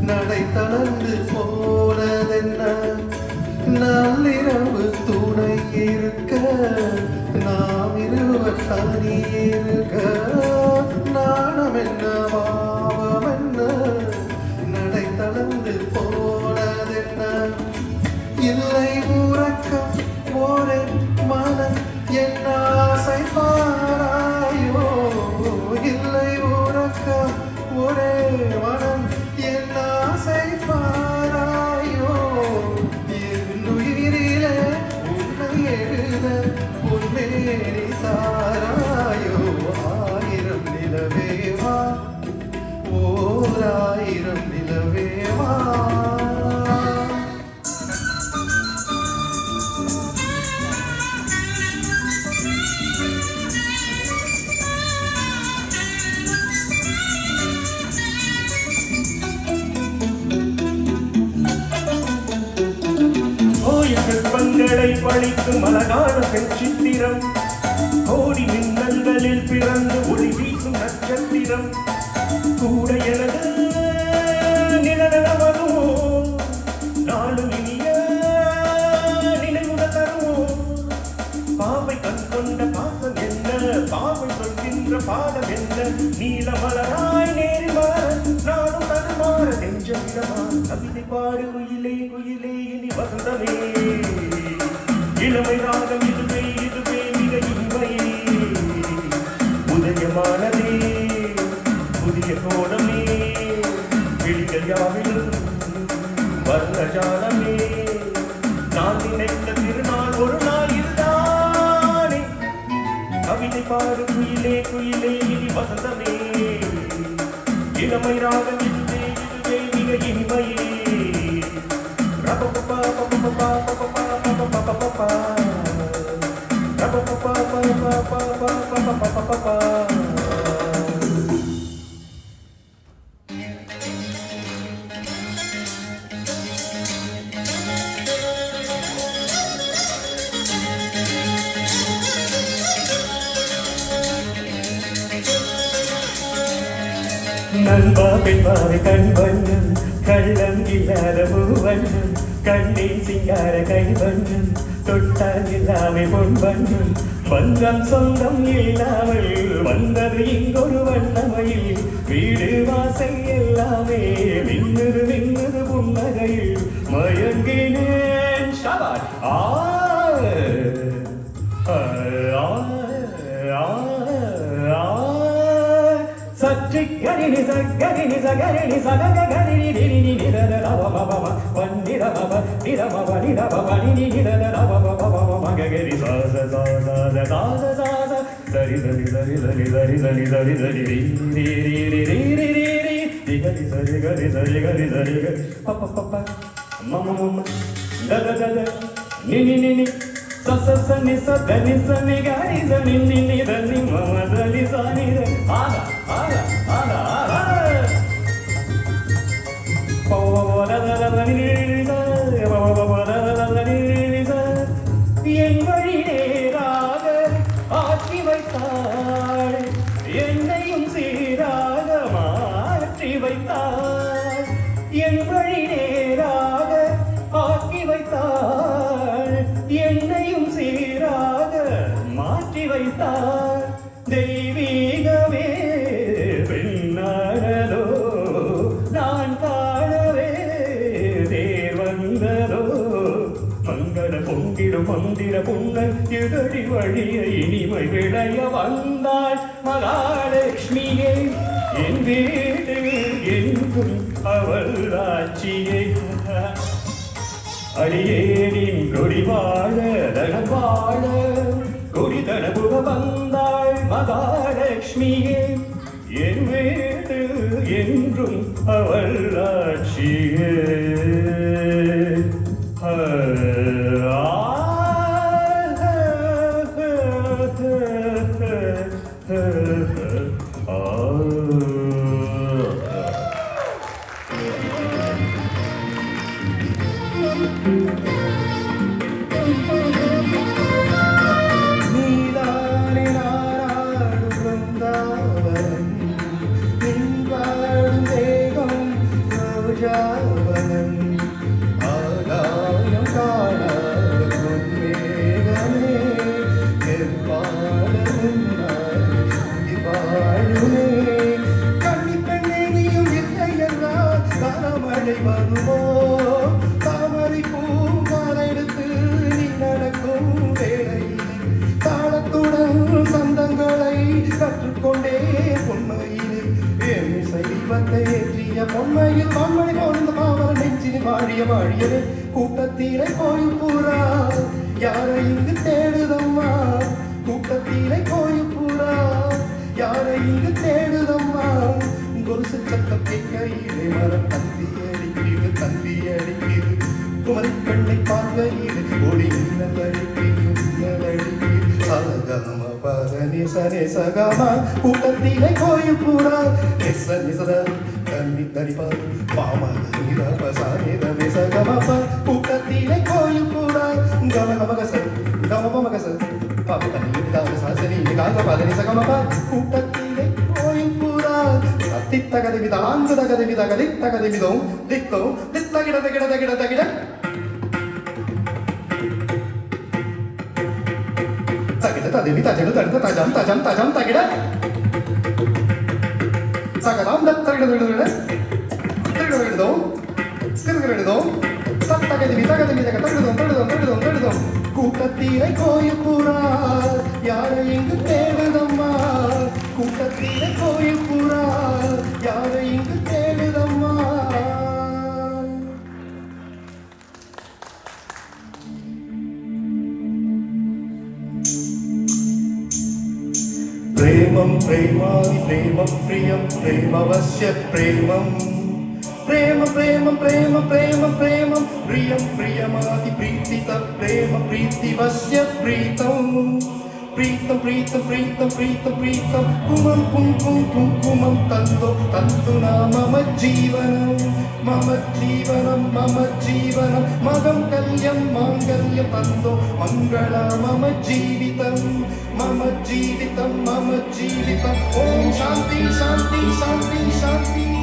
நடை தளர்ந்து போனதென்ன நள்ளிரவு துணை இருக்க நாம் இருவர் தனி இருக்க நாணம் என்ன பாவம் என்ன நடை தளர்ந்து போனதென்ன இல்லை உறக்கம் ஒரே மனம் என்ன ஆசை பாராயோ இல்லை உறக்கம் ஒரே மனம் என்ன ஆசை பாராயோ என் உயிரிலே உன்னை எழுத உன்மேனி தாராயோ ஆயிரம் நிலவேவா ஓர் ஆயிரம் நிலவேவா சிற்பங்களை பழிக்கும் அழகான பெண் சித்திரம் கோடி மின்னல்களில் பிறந்து ஒளி வீசும் நட்சத்திரம் கூட எனது நிலநலவருமோ நாளும் இனிய நினைவுகள் தருமோ பாவை கண் கொண்ட பாசம் என்ன பாவை சொல்கின்ற பாடம் என்ன நீல மலராய் நேரில் மலர நாடும் தருமாற நெஞ்சமிடமா கவிதை பாடு குயிலே குயிலே இனி வசந்தமே இளமை ராகம் இதுவே இதுவே மிக இன்மையே உதயமானதே புதிய கோலமே விழிகள் யாவிலும் வர்ணஜாலமே நான் நினைத்த திருநாள் ஒரு நாள் இதுதானே கவிதை பாடு குயிலே குயிலே இனி வசந்தமே இளமை ராகம் இதுவே இதுவே மிக இன்மையே நண்பா பெண்பாவை கண் வண்ணம் கள்ளம் இல்லாத பூவண்ணம் கண்ணின் சிங்கார கை வண்ணம் தொட்டால் இல்லாமை பொன் வண்ணம் பந்தம் சொந்தம் இல்லாமல் வந்தது இங்கொரு வண்ணமையில் வீடு வாசை எல்லாமே மின்னுது மின்னுது புன்னகையில் மயங்கினேன் ஷபாஷ் சற்றி கரிணி சகரிணி சகரிணி சகக கரிணி நிரிணி நிரத ரவமவம வன்னிரவம நிரவம நிரவமணி நிரத ரவமவம மககரி சாச சாச சாச சாச சரி சரி சரி சரி சரி சரி சரி சரி ரி ரி ரி ரி ரி ரி ரி திகரி சரி கரி சரி கரி சரி கரி பப்ப பப்ப மம மம தத தத நினி நினி சச சனி சதனி சனி கரி சனி நினி தனி மம தனி சனி ஆகா ஆகா ஆகா ஆகா என் வழி நேராக ஆக்கி வைத்தாள் என்னையும் சீராக மாற்றி வைத்தாள் என் வழி நேராக ஆக்கி வைத்தாள் என்னையும் சீராக மாற்றி வைத்தாள் தெய்வீகமே பெண்ணானதோ நான் காணவே தேர்வந்ததோ மங்கள பொங்கிடும் மந்திர புன்னல் எதடி வழிய இனிமை விளைய வந்தாள் மகாலட்சுமியே என் வீடு எங்கும் அவள் ஆட்சியை அடியேனின் கொடி வாழ தனம் வாழ கொடி தனபுக வந்தாள் மகாலட்சுமியே என் வீடு என்றும் அவள் ஆட்சியே जा பொன்மையில் பான்மழை போன்ற பாவர நெஞ்சினி வாழிய வாழியது கூட்டத்திலே கோயில் பூரா யாரை இங்கு தேடுதம்மா கூட்டத்திலே கோயில் பூரா யாரை இங்கு தேடுதம்மா கொலுசு சத்தம் கேட்கையிலே மரம் தந்தி அடிக்குது குமரி பெண்ணை பார்வையிலே ஒளி மின்னல் அடிக்குது சகம பதனி சனே சகம கூட்டத்திலே கோயில் பூரா நெச நிசத தண்ணி தடிப்பார் பாமத பசானிதமே சகம கூட்டத்திலே கோயில் பூரா கமகமகச பாபு தண்ணி சாசனி காந்த பதனி சகம கூட்டத்திலே கோயில் பூரா தித்தகதி வித ஆந்ததகதி விதக தித்தகதி விதம் தித்தோ தித்தகிட தகிட தகிட தகிட தகிட ததிவி தஜடு தடுத்த தஜம் தஜம் தஜம் தகிட சகதாம் தத்தகிட தகிட தகிட தகிடதோம் கிருகிடதோம் தத்தகதி விதகதி விதக தகிடதோம் தகிடதோம் தகிடதோம் தகிடதோம் கூட்டத்திலே கோயில் பூரா யாரை இங்கு தேடுதம்மா கூட்டத்திலே கோயில் பூரா யாரை இங்கு தேடுதம்மா प्रेमं प्रेमादि प्रेमं प्रियं प्रेमवस्य प्रेमं प्रेम प्रेम प्रेम प्रेम प्रेमं प्रियं प्रियमादि प्रीतित प्रेम प्रीतिवस्य प्रीतं प्रीतं प्रीतं प्रीतं प्रीतं प्रीतं कुमं कुं कुङ्कुमं तन्तु नाम मम जीवनं मगं कल्यं माङ्गल्यं तन्तो मङ्गला मम जीवितं ॐ शान्ति शान्ति शान्ति शान्ति